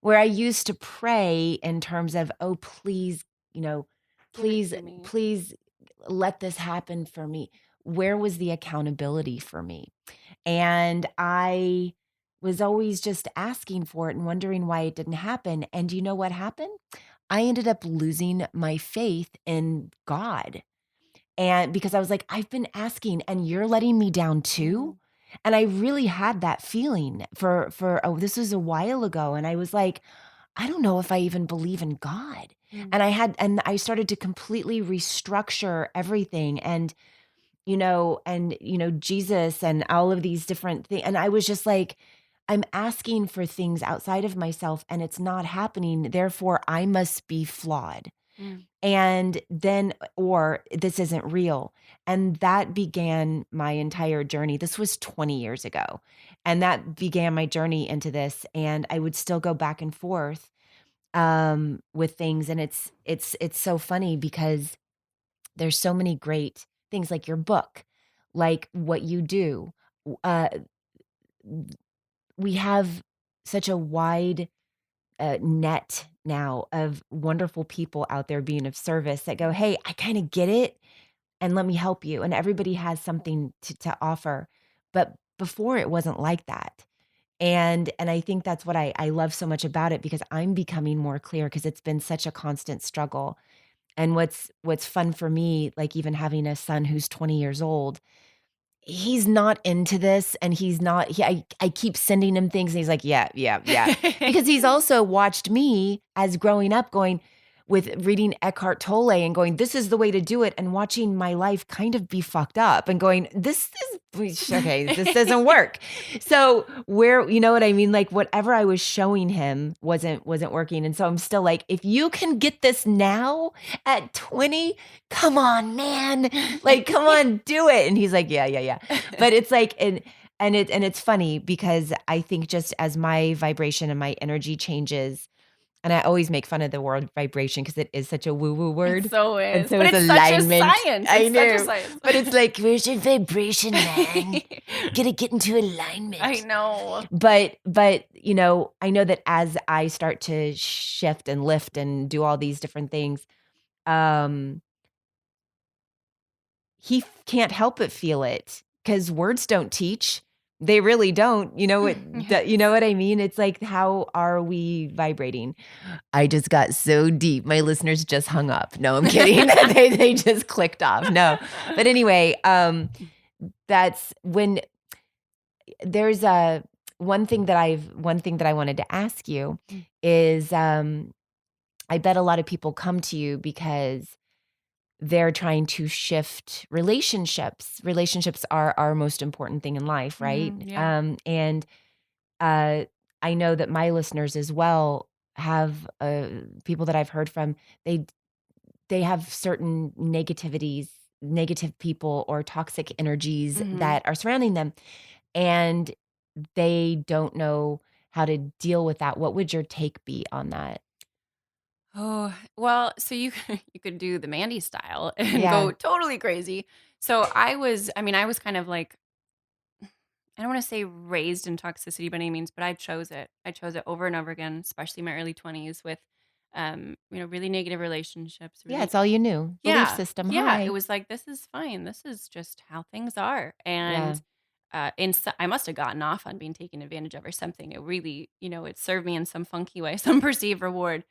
Where I used to pray in terms of, oh, please, Give it please, to me. please let this happen for me. Where was the accountability for me? And I was always just asking for it and wondering why it didn't happen. And you know what happened? I ended up losing my faith in God. And because I was like, I've been asking and you're letting me down too. And I really had that feeling for this was a while ago. And I was like, I don't know if I even believe in God. And I started to completely restructure everything and Jesus and all of these different things. And I was just like, I'm asking for things outside of myself and it's not happening. Therefore, I must be flawed. And then, or this isn't real. And that began my entire journey. This was 20 years ago. And that began my journey into this. And I would still go back and forth with things. And it's so funny because there's so many great things like your book, like what you do. Uh, we have such a wide net now of wonderful people out there being of service that go, hey, I kind of get it and let me help you. And everybody has something to offer. But before it wasn't like that. And I think that's what I love so much about it because I'm becoming more clear because it's been such a constant struggle. And what's fun for me, like even having a son who's 20 years old, he's not into this and I keep sending him things and he's like, yeah. Because he's also watched me as growing up going with reading Eckhart Tolle and going, this is the way to do it. And watching my life kind of be fucked up and going, this doesn't work. So you know what I mean? Like whatever I was showing him wasn't working. And so I'm still like, if you can get this now at 20, come on, man. Like, come on, do it. And he's like, yeah. But it's like, and it's funny because I think just as my vibration and my energy changes, and I always make fun of the word vibration because it is such a woo-woo word. So And is. so But is it's such a alignment. science. I It's such a know. science. But it's like, where's your vibration, man? Gotta get into alignment. I know. But I know that as I start to shift and lift and do all these different things, he can't help but feel it because words don't teach. They really don't. You know what? You know what I mean? It's like, how are we vibrating? I just got so deep. My listeners just hung up. No, I'm kidding. they just clicked off. No, but anyway, that's when there's one thing that I wanted to ask you is, I bet a lot of people come to you because they're trying to shift relationships. Relationships are our most important thing in life, right? Yeah. And I know that my listeners as well have people that I've heard from. They have certain negative people or toxic energies that are surrounding them, and they don't know how to deal with that. What would your take be on that? Oh, well, so you you could do the Mandy style and Yeah. go totally crazy. So I was kind of like, I don't want to say raised in toxicity by any means, but I chose it. I chose it over and over again, especially in my early 20s with really negative relationships, Yeah, really. it's all you knew. Belief Yeah. system. Yeah, it Hi. was like, this is fine. This is just how things are. Yeah. And I must have gotten off on being taken advantage of or something. It really, it served me in some funky way, some perceived reward.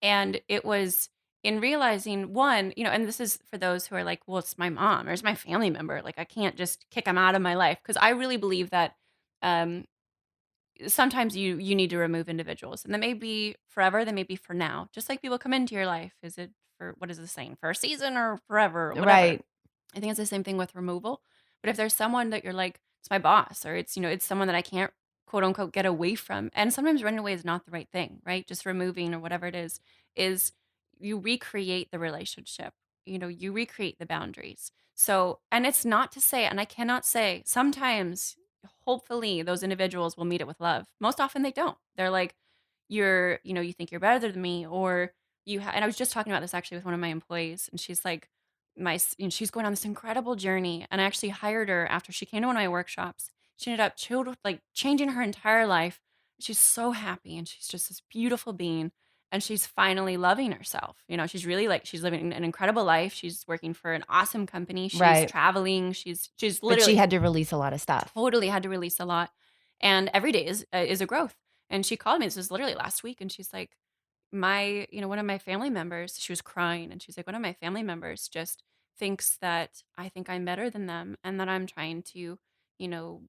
And it was in realizing one, and this is for those who are like, well, it's my mom or it's my family member. Like, I can't just kick them out of my life. Because I really believe that um, sometimes you need to remove individuals. And that may be forever, that may be for now. Just like people come into your life. Is it for, what is the saying, for a season or forever or whatever? Right. I think it's the same thing with removal. But if there's someone that you're like, it's my boss, or it's someone that I can't quote unquote get away from. And sometimes running away is not the right thing, right? Just removing or whatever it is you recreate the relationship. You recreate the boundaries. So, and it's not to say, and I cannot say, sometimes, hopefully, those individuals will meet it with love. Most often they don't. They're like, you think you're better than me, or and I was just talking about this actually with one of my employees, and she's like, she's going on this incredible journey. And I actually hired her after she came to one of my workshops. She ended up like changing her entire life. She's so happy, and she's just this beautiful being, and she's finally loving herself. She's really like, she's living an incredible life. She's working for an awesome company. She's Right. traveling. She's But literally she had to release a lot of stuff. totally had to release a lot. And every day is a growth. And she called me, this was literally last week, and she's like, one of my family members, she was crying, and she's like, one of my family members just thinks that I think I'm better than them, and that I'm trying to, you know,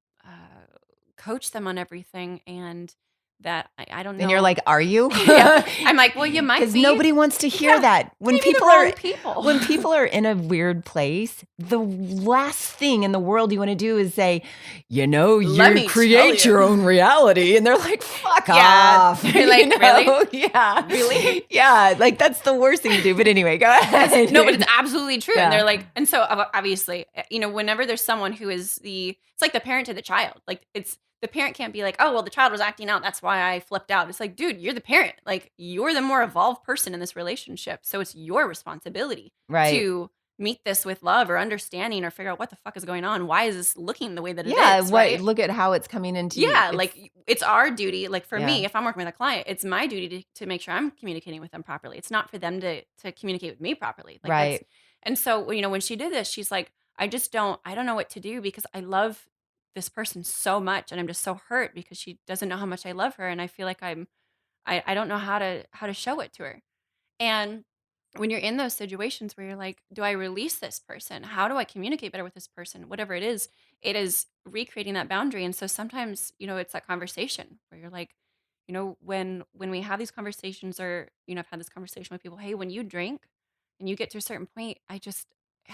coach them on everything, and that I don't know. And you're like, are you? Yeah. I'm like, well, you might Because be. nobody wants to hear Yeah, that. When maybe the people wrong are people. when people are in a weird place, the last thing in the world you want to do is say, Let me you tell create you." your own reality. And they're like, fuck Yeah. off. They're like, really? Yeah. Really? Yeah. Like, that's the worst thing to do. But anyway, go ahead. No, but it's absolutely true. Yeah. And they're like, and so obviously, whenever there's someone who is it's like the parent to the child. Like, the parent can't be like, oh, well, the child was acting out, that's why I flipped out. It's like, dude, you're the parent. Like, you're the more evolved person in this relationship. So it's your responsibility Right. to meet this with love or understanding or figure out what the fuck is going on. Why is this looking the way that it Yeah. is? Right? Look at how it's coming into you. Yeah, It's- like, it's our duty. Like, for me, Yeah. if I'm working with a client, it's my duty to make sure I'm communicating with them properly. It's not for them to communicate with me properly. Like, Right. and so, when she did this, she's like, I don't know what to do, because I love this person so much, and I'm just so hurt because she doesn't know how much I love her, and I feel like I don't know how to show it to her. And when you're in those situations where you're like, do I release this person? How do I communicate better with this person? Whatever it is recreating that boundary. And so sometimes, it's that conversation where you're like, when we have these conversations, or, I've had this conversation with people, hey, when you drink and you get to a certain point, I just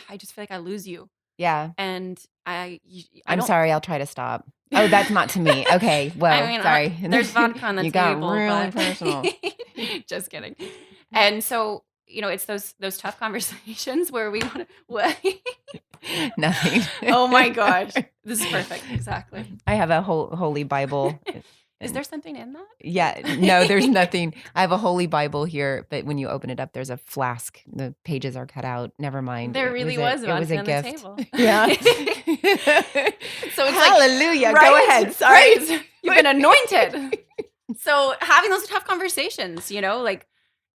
feel like I lose you. Yeah. And I I'm don't, sorry. I'll try to stop. Oh, that's not to me. Okay. Well, sorry. there's vodka on the You table. got really but- personal. Just kidding. And so, it's those tough conversations where we want to. What? Nothing. Oh my gosh, this is perfect. Exactly. I have a holy Bible Is there something in that? Yeah, no, there's nothing. I have a Holy Bible here, but when you open it up, there's a flask. The pages are cut out. Never mind. There really was It was vodka a on the gift. table. Yeah. So it's Hallelujah. like, Go right? ahead. Sorry. Right. You've been anointed. So having those tough conversations, like,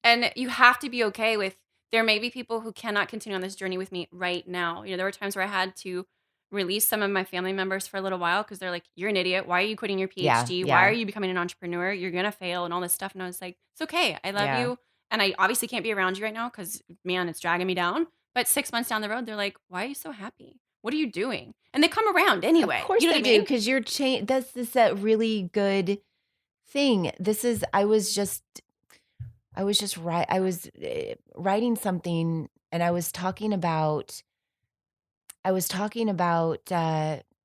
and you have to be okay with, there may be people who cannot continue on this journey with me right now. There were times where I had to release some of my family members for a little while because they're like, you're an idiot. Why are you quitting your PhD? Why are you becoming an entrepreneur? You're going to fail and all this stuff. And I was like, it's okay. I love you. And I obviously can't be around you right now because, man, it's dragging me down. But 6 months down the road, they're like, why are you so happy? What are you doing? And they come around anyway. Of course you know they what I mean? do, because you're this is a really good thing. I was writing something, and I was talking about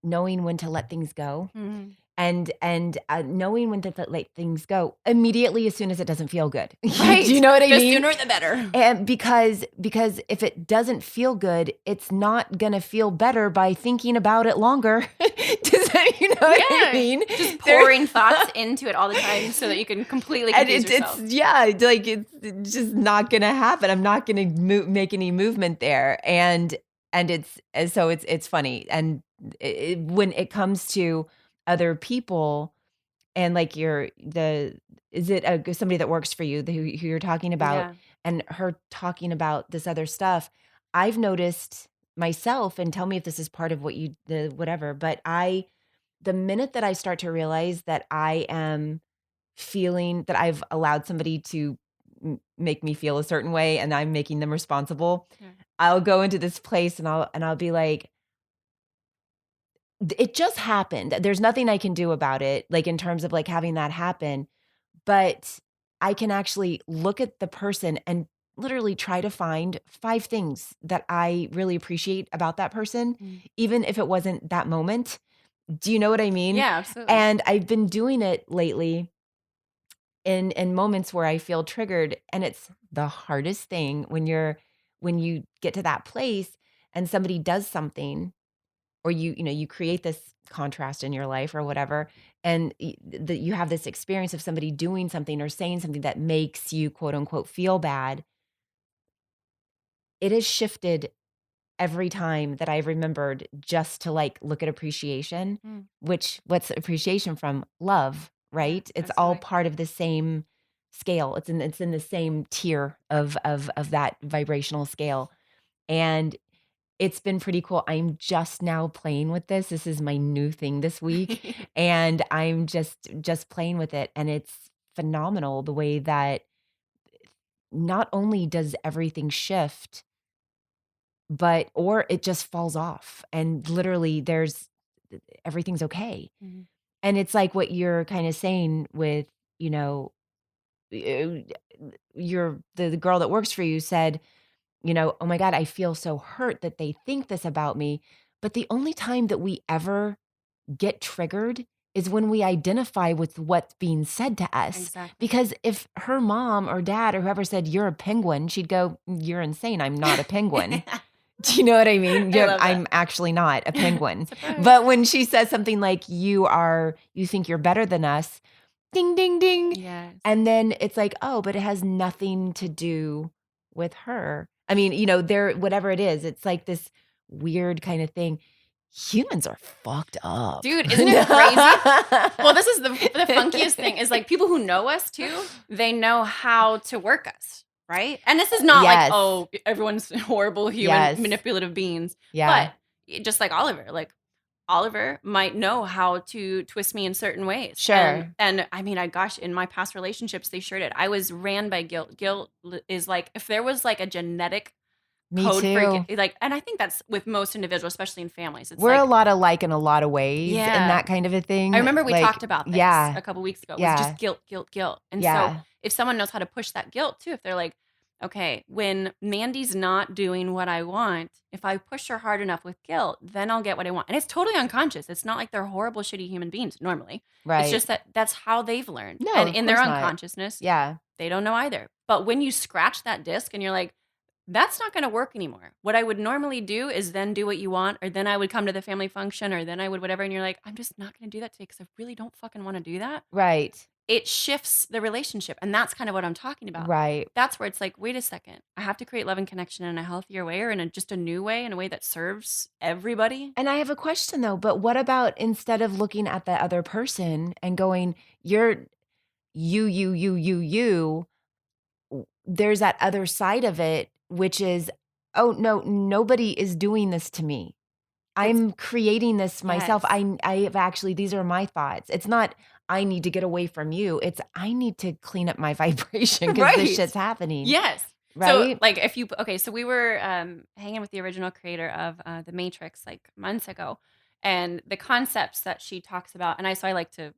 knowing when to let things go. Mhm. And knowing when to let things go immediately as soon as it doesn't feel good. Right. Do you know what I The mean? sooner the better. And because if it doesn't feel good, it's not gonna feel better by thinking about it longer. You know what I mean? Just pouring thoughts into it all the time so that you can completely confuse yourself. It's just not gonna happen. I'm not gonna make any movement there, and it's funny. And when it comes to other people, and like is it somebody that works for you who you're talking about, Yeah. and her talking about this other stuff, I've noticed myself, and tell me if this is part of whatever, but the minute that I start to realize that I am feeling that I've allowed somebody to make me feel a certain way and I'm making them responsible, Yeah. I'll go into this place and I'll be like, it just happened. There's nothing I can do about it, like in terms of like having that happen. But I can actually look at the person and literally try to find 5 things that I really appreciate about that person, even if it wasn't that moment. Do you know what I mean? Yeah, absolutely. And I've been doing it lately in moments where I feel triggered, and it's the hardest thing when you get to that place and somebody does something, or you create this contrast in your life or whatever, and that you have this experience of somebody doing something or saying something that makes you quote unquote feel bad. It has shifted every time that I've remembered just to like look at appreciation, what's appreciation from? Love, right? It's all absolutely. part of the same scale. It's in the same tier of that vibrational scale. And it's been pretty cool. I'm just now playing with this. This is my new thing this week. And I'm just playing with it. And it's phenomenal the way that not only does everything shift, or it just falls off. And literally everything's okay. Mhm. And it's like what you're kind of saying with, uh, the girl that works for you said, oh my God, I feel so hurt that they think this about me. But the only time that we ever get triggered is when we identify with what's being said to us. Exactly. Because if her mom or dad or whoever said, you're a penguin, she'd go, you're insane. I'm not a penguin. Do you know what I mean? I love that. I'm actually not a penguin. Surprise. But when she says something like, you think you're better than us, ding, ding, ding. Yes. And then it's like, oh, but it has nothing to do with her. I mean, whatever it is, it's like this weird kind of thing. Humans are fucked up. Dude, isn't it crazy? Well, this is the funkiest thing is like people who know us too, they know how to work us, right? And this is not Yes. like, oh, everyone's horrible human Yes. manipulative beings. Yeah. But just like Oliver might know how to twist me in certain ways. Sure. And I mean, in my past relationships, they sure did. I was ran by guilt. Guilt is like, if there was like a genetic Me code too. for like, and I think that's with most individuals, especially in families. It's We're like, a lot alike in a lot of ways, Yeah. and that kind of a thing. I remember we Like, talked about this yeah. a couple weeks ago. It Yeah. was just guilt, guilt, guilt. And Yeah. so if someone knows how to push that guilt too, if they're like, okay, when Mandy's not doing what I want, if I push her hard enough with guilt, then I'll get what I want. And it's totally unconscious. It's not like they're horrible, shitty human beings normally. Right. It's just that's how they've learned. No, and of in their course not. unconsciousness, Yeah. they don't know either. But when you scratch that disc and you're like, That's not going to work anymore. What I would normally do is then do what you want, or then I would come to the family function, or then I would whatever. And you're like, I'm just not going to do that today because I really don't fucking want to do that. Right. It shifts the relationship. And that's kind of what I'm talking about. Right. That's where it's like, wait a second. I have to create love and connection in a healthier way, or in just a new way, in a way that serves everybody. And I have a question though, but what about instead of looking at the other person and going, you're you, there's that other side of it, which is, oh no, nobody is doing this to me. I'm creating this myself. Yes. I have actually, these are my thoughts. It's not, I need to get away from you. It's, I need to clean up my vibration because this Right. shit's happening. Yes. So Right? like so we were hanging with the original creator of The Matrix like months ago, and the concepts that she talks about, and I like to,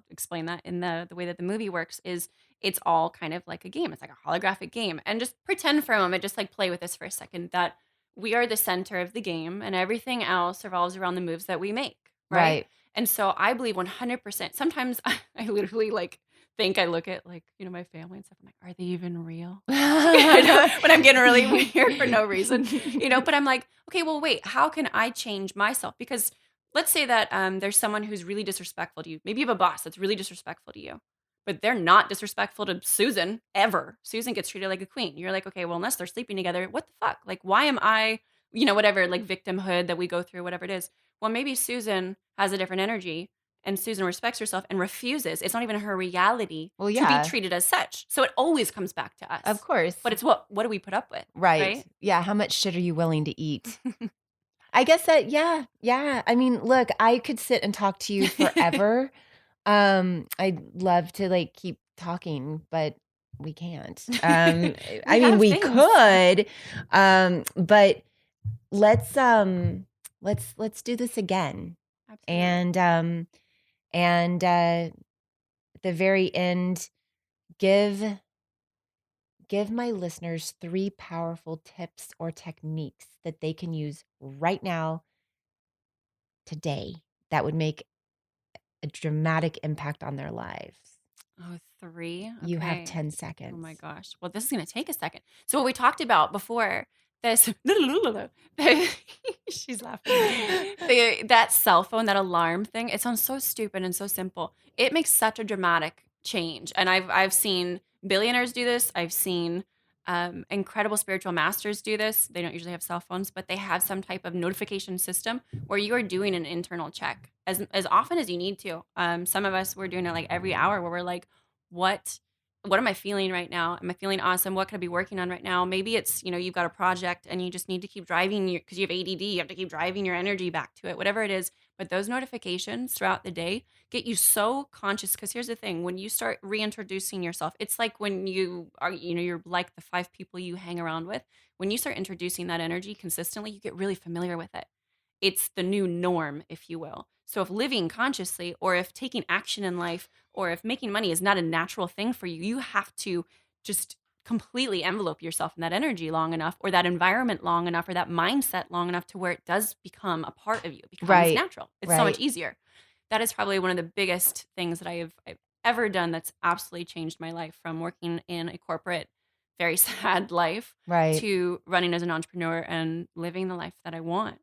explain that in the way that the movie works is it's all kind of like a game. It's like a holographic game. And just pretend for a moment, just like play with this for a second, that we are the center of the game and everything else revolves around the moves that we make, right? Right. And so I believe 100%. Sometimes I literally like think I look at like, my family and stuff. I'm like, are they even real? When I'm getting really weird for no reason, but I'm like, okay, well, wait, how can I change myself? Because let's say that there's someone who's really disrespectful to you. Maybe you have a boss that's really disrespectful to you, but they're not disrespectful to Susan ever. Susan gets treated like a queen. You're like, okay, well, unless they're sleeping together, what the fuck? Like, why am I, whatever, like victimhood that we go through, whatever it is. Well, maybe Susan has a different energy and Susan respects herself and refuses. It's not even her reality Well, to yeah. be treated as such. So it always comes back to us. Of course. But it's what do we put up with? Right. Yeah. How much shit are you willing to eat? I guess that, yeah. I mean, look, I could sit and talk to you forever. I'd love to like keep talking, but we can't. I mean, have we things. could, but let's do this again. Absolutely. And at the very end, give my listeners 3 powerful tips or techniques that they can use right now, today, that would make a dramatic impact on their lives. Oh, 3. You have Okay. 10 seconds. Oh my gosh. Well, this is going to take a second. So what we talked about before, this she's laughing. That cell phone, that alarm thing, it sounds so stupid and so simple. It makes such a dramatic change. And I've seen billionaires do this. I've seen incredible spiritual masters do this. They don't usually have cell phones, but they have some type of notification system where you are doing an internal check as often as you need to. Some of us, we're doing it like every hour where we're like, what am I feeling right now? Am I feeling awesome? What could I be working on right now? Maybe it's, you've got a project and you just need to keep driving because you have ADD. You have to keep driving your energy back to it, whatever it is. But those notifications throughout the day get you so conscious. Because here's the thing, when you start reintroducing yourself, it's like when you are, you're like the 5 people you hang around with. When you start introducing that energy consistently, you get really familiar with it. It's the new norm, if you will. So if living consciously, or if taking action in life, or if making money is not a natural thing for you, you have to just completely envelope yourself in that energy long enough, or that environment long enough, or that mindset long enough to where it does become a part of you. It becomes natural. It's so much easier. That is probably one of the biggest things that I've ever done that's absolutely changed my life, from working in a corporate, very sad life to running as an entrepreneur and living the life that I want.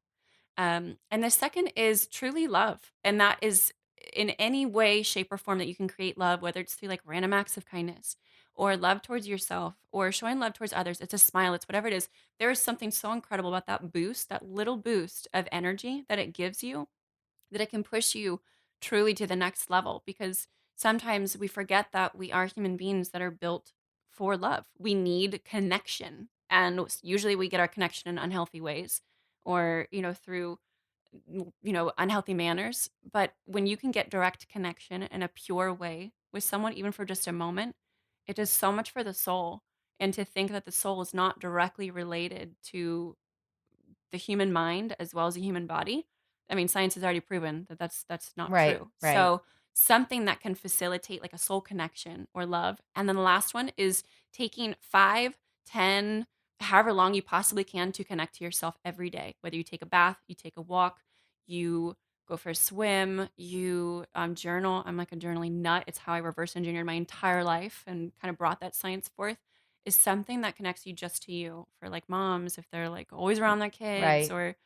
And the second is truly love. And that is in any way, shape, or form that you can create love, whether it's through like random acts of kindness or love towards yourself or showing love towards others. It's a smile, it's whatever it is. There is something so incredible about that boost, that little boost of energy that it gives you, that it can push you truly to the next level. Because sometimes we forget that we are human beings that are built for love. We need connection. And usually we get our connection in unhealthy ways, or, through, unhealthy manners. But when you can get direct connection in a pure way with someone, even for just a moment, it does so much for the soul. And to think that the soul is not directly related to the human mind as well as the human body. I mean, science has already proven that that's not true. So something that can facilitate like a soul connection or love. And then the last one is taking 5, 10, however long you possibly can to connect to yourself every day. Whether you take a bath, you take a walk, you go for a swim, you journal. I'm like a journaling nut. It's how I reverse engineered my entire life and kind of brought that science forth. is something that connects you just to you. For like moms, if they're like always around their kids Right. or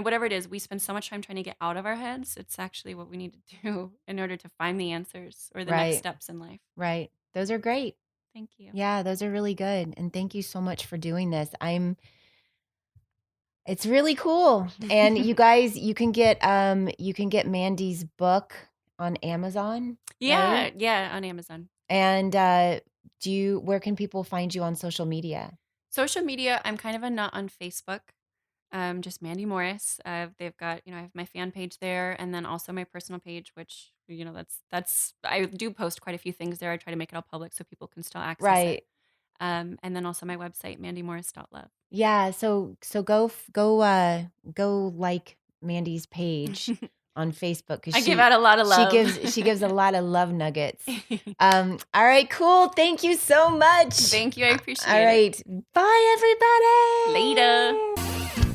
whatever it is, we spend so much time trying to get out of our heads. It's actually what we need to do in order to find the answers or the next Right. steps in life. Right. Those are great. Thank you. Yeah, those are really good. And thank you so much for doing this. It's really cool. And you guys, you can get Mandy's book on Amazon. Yeah, right? yeah, on Amazon. And where can people find you on social media? Social media, I'm kind of a nut on Facebook. Just Mandy Morris. They've got, I have my fan page there, and then also my personal page, which that's I do post quite a few things there. I try to make it all public so people can still access Right. it. And then also my website, mandymorris.love. Yeah, so go like Mandy's page on Facebook because I give out a lot of love. She gives a lot of love nuggets. All right, cool. Thank you so much. Thank you. I appreciate All it. right. Bye, everybody. Later.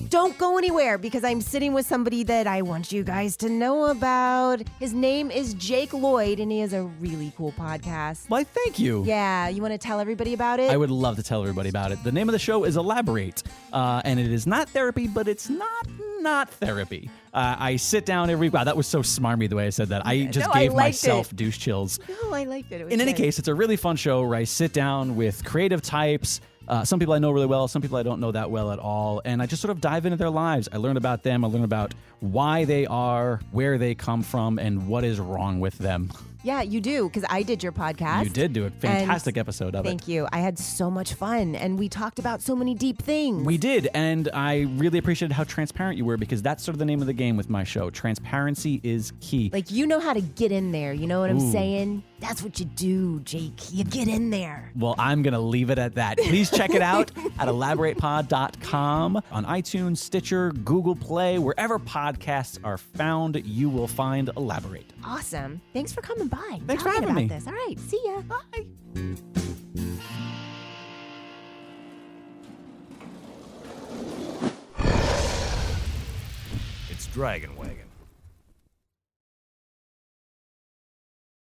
Don't go anywhere because I'm sitting with somebody that I want you guys to know about. His name is Jake Lloyd, and he has a really cool podcast. Why, thank you. Yeah, you want to tell everybody about it? I would love to tell everybody about it. The name of the show is Elaborate, and it is not therapy, but it's not therapy. I sit down every... Wow, that was so smarmy the way I said that. I just gave myself douche chills. No, I liked it. It was In any good. case, it's a really fun show where I sit down with creative types. Some people I know really well, some people I don't know that well at all, and I just sort of dive into their lives. I learn about them, I learn about why they are, where they come from, and what is wrong with them. Yeah, you do, because I did your podcast. You did do a fantastic episode of it. Thank you. I had so much fun, and we talked about so many deep things. We did, and I really appreciated how transparent you were, because that's sort of the name of the game with my show. Transparency is key. Like, you know how to get in there. You know what I'm saying? That's what you do, Jake. You get in there. Well, I'm going to leave it at that. Please check it out at elaboratepod.com. On iTunes, Stitcher, Google Play, wherever podcasts are found, you will find Elaborate. Awesome. Thanks for coming by. Thanks for talking having about me. This. All right. See ya. Bye. It's Dragon Wagon.